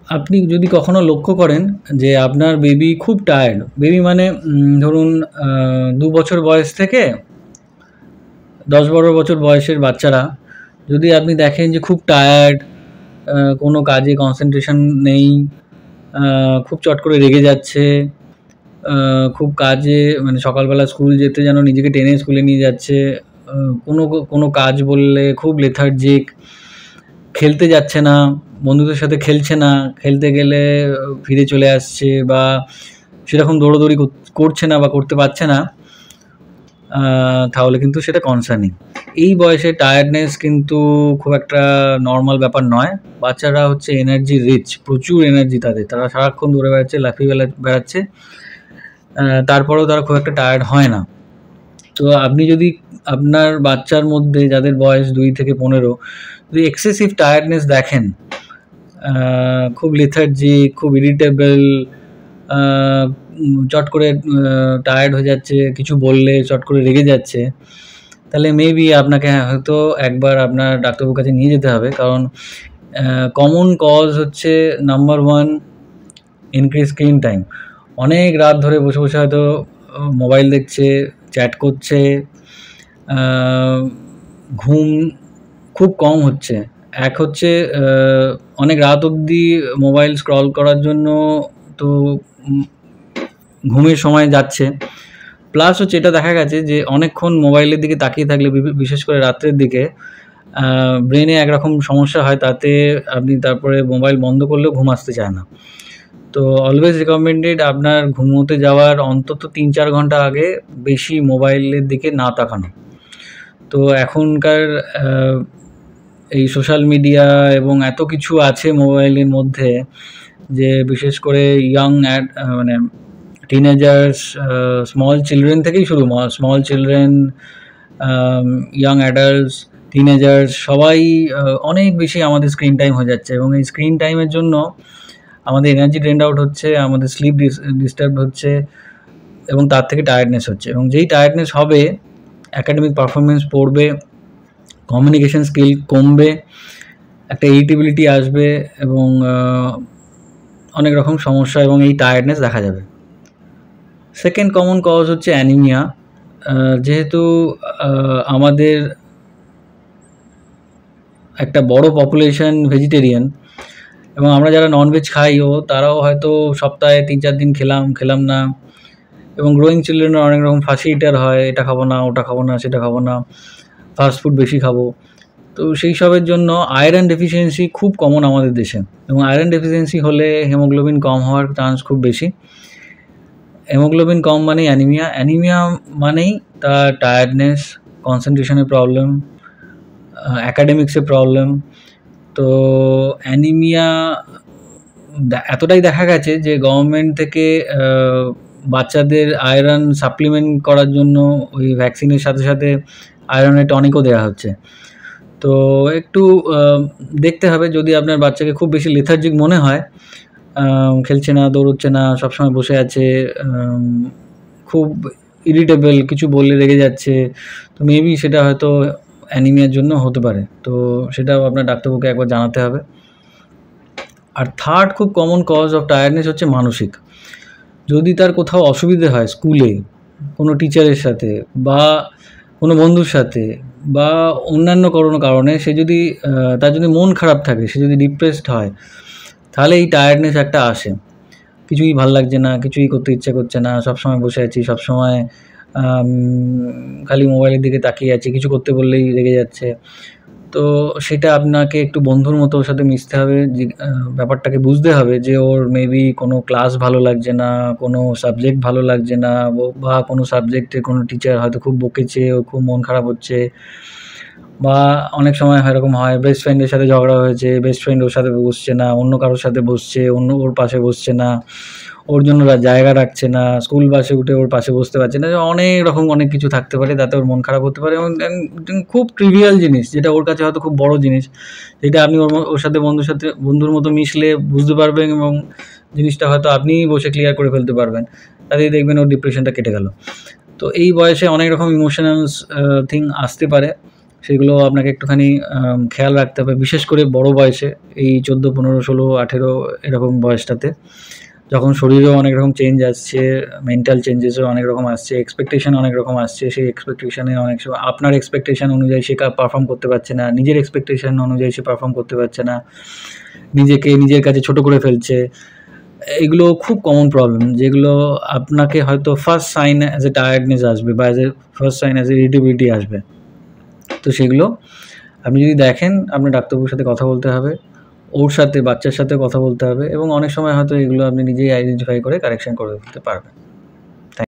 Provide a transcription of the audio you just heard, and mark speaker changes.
Speaker 1: আপনি যদি কখনো লক্ষ্য করেন যে আপনার বেবি খুব টায়ার্ড, বেবি মানে ধরুন ২ বছর বয়স থেকে ১০-১২ বছর বয়সের বাচ্চারা যদি আপনি দেখেন যে খুব টায়ার্ড, কোনো কাজে কনসেন্ট্রেশন নেই, খুব চট করে রেগে যাচ্ছে, খুব কাজে মানে সকালবেলা স্কুল যেতে যেন নিজেকে টেনে স্কুলে নিয়ে যাচ্ছে, কোনো কাজ বললে খুব লেথার্জিক, খেলতে যাচ্ছে না, বন্ধুদের সাথে খেলছে না, খেলতে গেলে ফিরে চলে আসছে বা সেরকম দৌড়াদৌড়ি করছে না বা করতে পারছে না, তাহলে কিন্তু সেটা কনসার্নিং। এই বয়সে টায়ার্ডনেস কিন্তু খুব একটা নর্মাল ব্যাপার নয়। বাচ্চারা হচ্ছে এনার্জি রিচ, প্রচুর এনার্জি তাদের, তারা সারাক্ষণ দৌড়ে বেড়াচ্ছে, লাফিয়ে বেড়াচ্ছে, তারপরেও তারা খুব একটা টায়ার্ড হয় না। তো আপনি যদি আপনার বাচ্চার মধ্যে যাদের বয়স 2 থেকে 15 যদি এক্সেসিভ টায়ার্ডনেস দেখেন, খুব লেথার্জিক, খুব ইরিটেবল, চট করে টায়ার্ড হয়ে যাচ্ছে, কিছু বললে চট করে রেগে যাচ্ছে, তাহলে মেবি আপনাকে হয়তো একবার আপনার ডাক্তারবাবুর কাছে নিয়ে যেতে হবে। কারণ কমন কজ হচ্ছে নাম্বার 1 ইনক্রিজ স্ক্রিন টাইম। অনেক রাত ধরে বসে বসে হয়তো মোবাইল দেখছে, চ্যাট করছে, ঘুম খুব কম হচ্ছে। এক হচ্ছে অনেক রাত অবধি মোবাইল স্ক্রল করার জন্য তো ঘুমের সময় যাচ্ছে, প্লাস হচ্ছে এটা দেখা গেছে যে অনেকক্ষণ মোবাইলের দিকে তাকিয়ে থাকলে বিশেষ করে রাত্রের দিকে ব্রেনে একরকম সমস্যা হয়, তাতে আপনি তারপরে মোবাইল বন্ধ করলেও ঘুম আসতে চায় না। তো অলওয়েজ রিকমেন্ডেড আপনার ঘুমোতে যাওয়ার অন্তত ৩-৪ ঘন্টা আগে বেশি মোবাইলের দিকে না তাকানো। তো এখনকার এই সোশ্যাল মিডিয়া এবং এত কিছু আছে মোবাইলের মধ্যে যে বিশেষ করে মানে টিনেজার্স, স্মল চিলড্রেন থেকেই শুরু, small children, young adults, teenagers সবাই অনেক বেশি আমাদের স্ক্রিন টাইম হয়ে যাচ্ছে, এবং এই স্ক্রিন টাইমের জন্য আমাদের এনার্জি ড্রেন্ড আউট হচ্ছে, আমাদের স্লিপ ডিস্টার্ব হচ্ছে, এবং তার থেকে টায়ার্ডনেস হচ্ছে, এবং যেই টায়ার্ডনেস হবে অ্যাকাডেমিক পারফরমেন্স পড়বে, কমিউনিকেশন স্কিল কমবে, একটা ইরিটেবিলিটি আসবে, এবং অনেক রকম সমস্যা এবং এই টায়ার্ডনেস দেখা যাবে। সেকেন্ড কমন কজ হচ্ছে অ্যানিমিয়া। যেহেতু আমাদের একটা বড় পপুলেশন ভেজিটেরিয়ান, এবং আমরা যারা ননভেজ খাইও তারাও হয়তো সপ্তাহে 3-4 দিন খেলাম না, এবং গ্রোয়িং চিলড্রেনের অনেক রকম ফাঁসি ইটার হয়, এটা খাবো না, ওটা খাবো না, সেটা খাবো না, ফাস্ট ফুড বেশি খাবো। তো সেই সবের জন্য আয়রন ডেফিসিয়েন্সি খুব কমন আমাদের দেশে, এবং আয়রন ডেফিসিয়েন্সি হলে হিমোগ্লোবিন কম হওয়ার চান্স খুব বেশি। হিমোগ্লোবিন কম মানেই অ্যানিমিয়া, অ্যানিমিয়া মানেই তার টায়ার্ডনেস, কনসেন্ট্রেশনের প্রবলেম, অ্যাকাডেমিক্সের প্রবলেম। তো অ্যানিমিয়া এতটাই দেখা গেছে যে গভর্নমেন্ট থেকে বাচ্চাদের আয়রন সাপ্লিমেন্ট করার জন্য ওই ভ্যাকসিনের সাথে সাথে আয়রনের টনিকও দেওয়া হচ্ছে। তো একটু দেখতে হবে, যদি আপনার বাচ্চাকে খুব বেশি লেথার্জিক মনে হয়, খেলছে না, দৌড়চ্ছে না, সবসময় বসে আছে, খুব ইরিটেবল, কিছু বললে রেগে যাচ্ছে, তো মেবি সেটা হয়তো অ্যানিমিয়ার জন্য হতে পারে। তো সেটাও আপনার ডাক্তারবাবুকে একবার জানাতে হবে। আর থার্ড খুব কমন কজ অফ টায়ার্ডনেস হচ্ছে মানসিক। যদি তার কোথাও অসুবিধে হয় স্কুলে, কোনো টিচারের সাথে বা কোনো বন্ধুর সাথে বা অন্যান্য কোনো কারণে, সে যদি তার যদি মন খারাপ থাকে, সে যদি ডিপ্রেসড হয়, তাহলে এই টায়ার্ডনেস একটা আসে। কিছুই ভাল লাগছে না, কিছুই করতে ইচ্ছা করছে না, সবসময় বসে আছি, সবসময় খালি মোবাইলের দিকে তাকিয়ে আছি, কিছু করতে বললেই রেগে যাচ্ছে। তো সেটা আপনাকে একটু বন্ধুর মতো ওর সাথে মিশতে হবে, যে ব্যাপারটাকে বুঝতে হবে যে ওর মেবি কোনো ক্লাস ভালো লাগছে না, কোনো সাবজেক্ট ভালো লাগছে না, বা কোনো সাবজেক্টে কোনো টিচার হয়তো খুব বকেছে, ওর খুব মন খারাপ হচ্ছে, বা অনেক সময় এরকম হয় বেস্ট ফ্রেন্ডের সাথে ঝগড়া হয়েছে, বেস্ট ফ্রেন্ড ওর সাথে বসছে না, অন্য কারোর সাথে বসছে, ওর পাশে বসছে না, ওর জন্য জায়গা রাখছে না, স্কুল বাসে উঠে ওর পাশে বসতে পারছে না, অনেক রকম অনেক কিছু থাকতে পারে, তাতে ওর মন খারাপ হতে পারে। এবং খুব ট্রিভিয়াল জিনিস, যেটা ওর কাছে হয়তো খুব বড় জিনিস, যেটা আপনি ওর সাথে বন্ধুর মতো মিশলে বুঝতে পারবেন, এবং জিনিসটা হয়তো আপনিই বসে ক্লিয়ার করে ফেলতে পারবেন, তাতেই দেখবেন ওর ডিপ্রেশনটা কেটে গেল। তো এই বয়সে অনেক রকম ইমোশনালস থিং আসতে পারে, সেগুলো আপনাকে একটুখানি খেয়াল রাখতে হবে। বিশেষ করে বড় বয়সে, এই 14, 15, 16, 18 এরকম বয়সটাতে, যখন শরীরেও অনেক রকম চেঞ্জ আসছে, মেন্টাল চেঞ্জেসও অনেক রকম আসছে, এক্সপেকটেশন অনেক রকম আসছে। সেই এক্সপেকটেশনে অনেক সময় আপনার এক্সপেকটেশন অনুযায়ী সে পারফর্ম করতে পারছে না, নিজের এক্সপেকটেশন অনুযায়ী সে পারফর্ম করতে পারছে না, নিজেকে নিজের কাছে ছোট করে ফেলছে। এগুলো খুব কমন প্রবলেম, যেগুলো আপনাকে হয়তো first sign as a tiredness আসবে, বা as a first sign as a irritability আসবে। তো সেগুলো আপনি যদি দেখেন, আপনার ডাক্তারবাবুর সাথে কথা বলতে হবে, ওর সাথে, বাচ্চার সাথে কথা বলতে হবে, এবং অনেক সময় হয়তো এগুলো আপনি নিজেই আইডেন্টিফাই করে কারেকশন করে ফেলতে পারবেন।